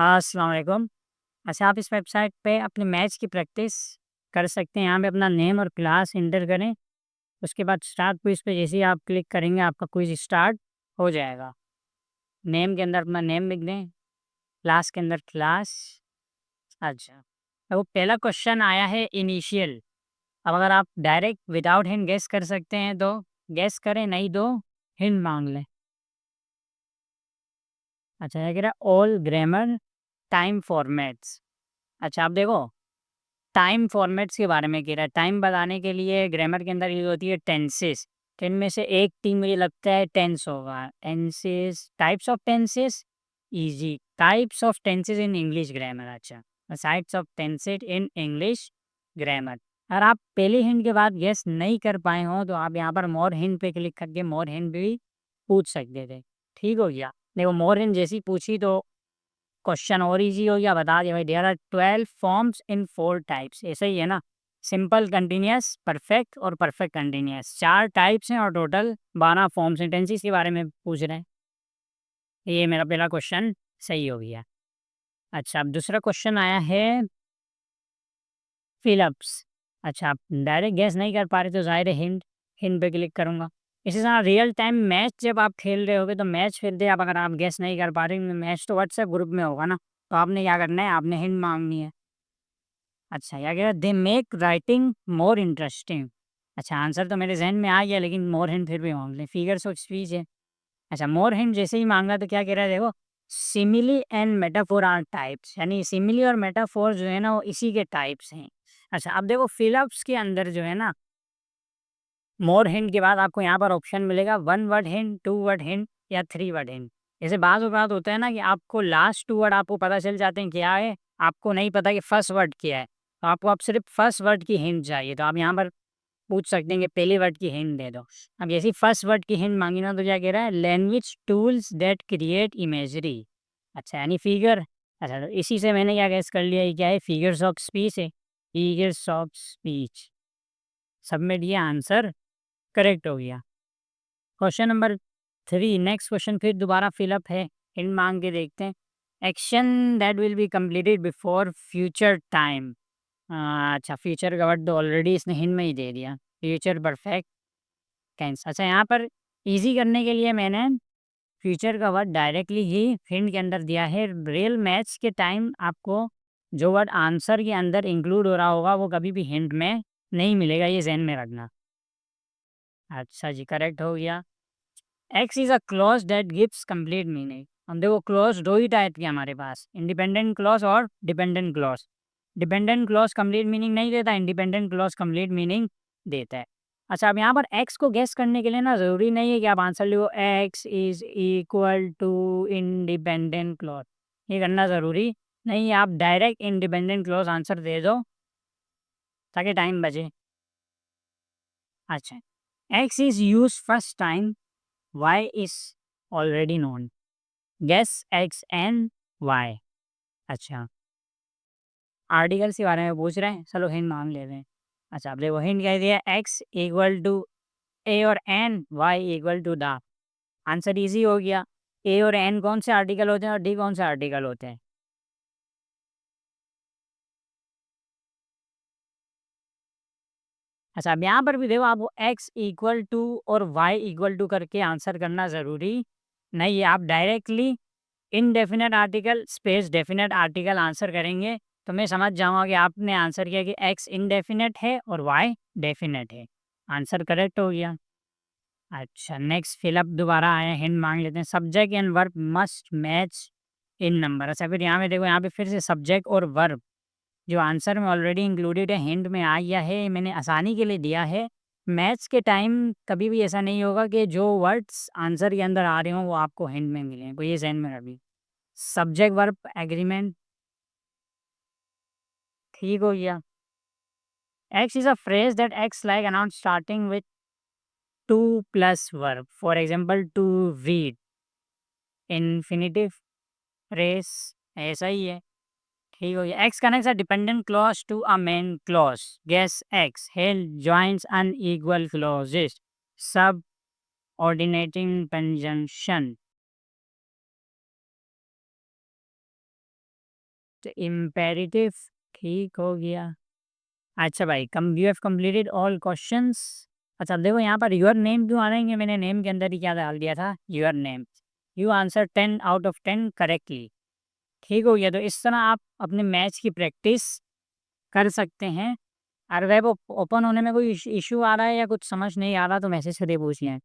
अस्सलाम वालेकुम। अच्छा, आप इस वेबसाइट पे अपने मैच की प्रैक्टिस कर सकते हैं। यहाँ पे अपना नेम और क्लास एंटर करें। उसके बाद स्टार्ट क्विज़ पे जैसे ही आप क्लिक करेंगे आपका क्विज़ स्टार्ट हो जाएगा। नेम के अंदर अपना नेम लिख दें, क्लास के अंदर क्लास। अच्छा, तो वो पहला क्वेश्चन आया है इनिशियल। अब अगर आप डायरेक्ट विदाउट हिंट गेस कर सकते हैं तो गेस करें, नहीं तो हिंट माँग लें। अच्छा, ये कह रहा है ऑल ग्रामर टाइम फॉर्मेट्स। अच्छा, आप देखो टाइम फॉर्मेट्स के बारे में कह रहा है। टाइम बताने के लिए ग्रामर के अंदर यूज़ होती है टेंसेस। तो इनमें से एक टीम मुझे लगता है टेंस होगा। Tenses, types of tenses, easy. Types of tenses in English grammar. अच्छा, types of tenses in English grammar. अगर आप पहले हिंट के बाद गेस नहीं कर पाए हों तो आप यहाँ पर मोर हिंट पे क्लिक करके मोर हिंट भी पूछ सकते थे। ठीक हो गया? देखो मोर हिंट जैसी पूछी तो क्वेश्चन और इजी हो गया, बता दिया भाई there are 12 forms in 4 types. ऐसा ही है ना, सिंपल, कंटिन्यूअस, परफेक्ट और परफेक्ट कंटिन्यूअस। 4 टाइप्स हैं और टोटल 12 फॉर्म्स हैं। टेंसेस के बारे में पूछ रहे हैं। ये मेरा पहला क्वेश्चन सही हो गया। अच्छा, अब दूसरा क्वेश्चन आया है फिलअप्स। अच्छा, आप डायरेक्ट गैस नहीं कर पा रहे तो ज़ाहिर है हिंट हिंट पे क्लिक करूँगा। इसी तरह रियल टाइम मैच जब आप खेल रहे होगे तो मैच खेलते आप अगर आप गैस नहीं कर पा रहे, मैच तो व्हाट्सएप ग्रुप में होगा ना, तो आपने क्या करना है, आपने हिंट माँगनी है। अच्छा, क्या कह रहा है? They make writing more interesting. अच्छा, आंसर तो मेरे ज़हन में आ गया लेकिन मोर हिंट फिर भी माँग लें। फिगर्स ऑफ स्पीच है। अच्छा, मोर हिंट जैसे ही माँगा तो क्या कह रहा है देखो, simile and metaphor are types, यानी सिमिली और मेटाफोर जो है ना वो इसी के टाइप्स हैं। अच्छा, अब देखो फिलअप्स के अंदर जो है ना, मोर हिंट के बाद आपको यहाँ पर ऑप्शन मिलेगा 1 वर्ड हिंट, 2 वर्ड हिंट या 3 वर्ड हिंट। जैसे बात होता है ना कि आपको लास्ट 2 वर्ड आपको पता चल जाते हैं क्या है, आपको नहीं पता कि फर्स्ट वर्ड क्या है। तो आपको अब सिर्फ फर्स्ट वर्ड की हिंट चाहिए, तो आप यहाँ पर पूछ सकते हैं कि पहले वर्ड की हिंट दे दो। अब जैसे ही फर्स्ट वर्ड की हिंट मांगी ना तो क्या कह रहा है, language tools that create imagery. अच्छा, यानी फिगर। अच्छा, तो इसी से मैंने क्या गैस कर लिया, ये क्या है, फिगर्स ऑफ स्पीच है। Figures of speech. सबमिट, ये आंसर करेक्ट हो गया। क्वेश्चन नंबर 3, नेक्स्ट क्वेश्चन फिर दोबारा फिलअप है। हिंट मांग के देखते हैं। Action that will be completed before future time. अच्छा, फ्यूचर का वर्ड तो ऑलरेडी इसने हिंट में ही दे दिया। Future perfect tense. अच्छा, यहाँ पर इजी करने के लिए मैंने फ्यूचर का वर्ड डायरेक्टली ही हिंट के अंदर दिया है। रियल मैच के टाइम आपको जो वर्ड आंसर के अंदर इंक्लूड हो रहा होगा वो कभी भी हिंट में नहीं मिलेगा, ये ज़हन में रखना। अच्छा जी, करेक्ट हो गया। X is a clause that gives complete meaning. हम देखो क्लॉज दो ही टाइप के हमारे पास, इंडिपेंडेंट क्लॉज और dependent clause. Dependent clause complete meaning नहीं देता, इंडिपेंडेंट क्लॉज कंप्लीट मीनिंग देता है। अच्छा, अब यहाँ पर एक्स को गेस करने के लिए ना ज़रूरी नहीं है कि आप आंसर लिखो X is equal to independent clause. ये करना ज़रूरी नहीं है, आप डायरेक्ट इंडिपेंडेंट क्लॉज आंसर दे दो ताकि टाइम बचे। अच्छा, X is use first time, Y is already known. Guess X and Y. अच्छा, आर्टिकल्स के बारे में पूछ रहे हैं, चलो हिंट मांग लेते हैं। अच्छा, अब देखो हिंट कह दिया, एक्स इक्वल टू ए और an, Y equal to the. Answer easy हो गया। ए और एन कौन से आर्टिकल होते हैं और डी कौन से आर्टिकल होते हैं? अच्छा, अब यहाँ पर भी देखो आपको एक्स इक्वल टू और वाई इक्वल टू करके आंसर करना ज़रूरी नहीं है। आप directly indefinite article space definite article answer करेंगे तो मैं समझ जाऊँगा कि आपने आंसर किया कि एक्स इनडेफिनेट है और वाई डेफिनेट है। आंसर करेक्ट हो गया। अच्छा, नेक्स्ट फिलअप दोबारा आया, हिंट मांग लेते हैं। Subject and verb must match in number. अच्छा, फिर यहाँ पे देखो, यहाँ पे फिर से सब्जेक्ट और वर्ब जो आंसर में ऑलरेडी इंक्लूडेड है, हिंट में आ गया है, मैंने आसानी के लिए दिया है। मैथ्स के टाइम कभी भी ऐसा नहीं होगा कि जो वर्ड्स आंसर के अंदर आ रहे हों वो आपको हिंट में मिलें, तो ये ज़हन में रखिए। सब्जेक्ट वर्ब एग्रीमेंट, ठीक हो गया। X is a phrase that X like announce starting with to plus verb, for example to read. Infinitive phrase, ऐसा ही है। ठीक हो गया। X connects a dependent clause to a main clause. Guess X help joins unequal clauses. Subordinating conjunction. Imperative ठीक हो गया। अच्छा भाई, you have completed all questions. अच्छा देखो यहाँ पर योर नेम क्यों आ रहा है, कि मैंने नेम के अंदर ही क्या डाल दिया था, your name. You answer 10 out of 10 correctly. ठीक हो गया। तो इस तरह आप अपने मैच की प्रैक्टिस कर सकते हैं। और वेब ओपन होने में कोई इशू आ रहा है या कुछ समझ नहीं आ रहा तो मैसेज करके पूछ लें।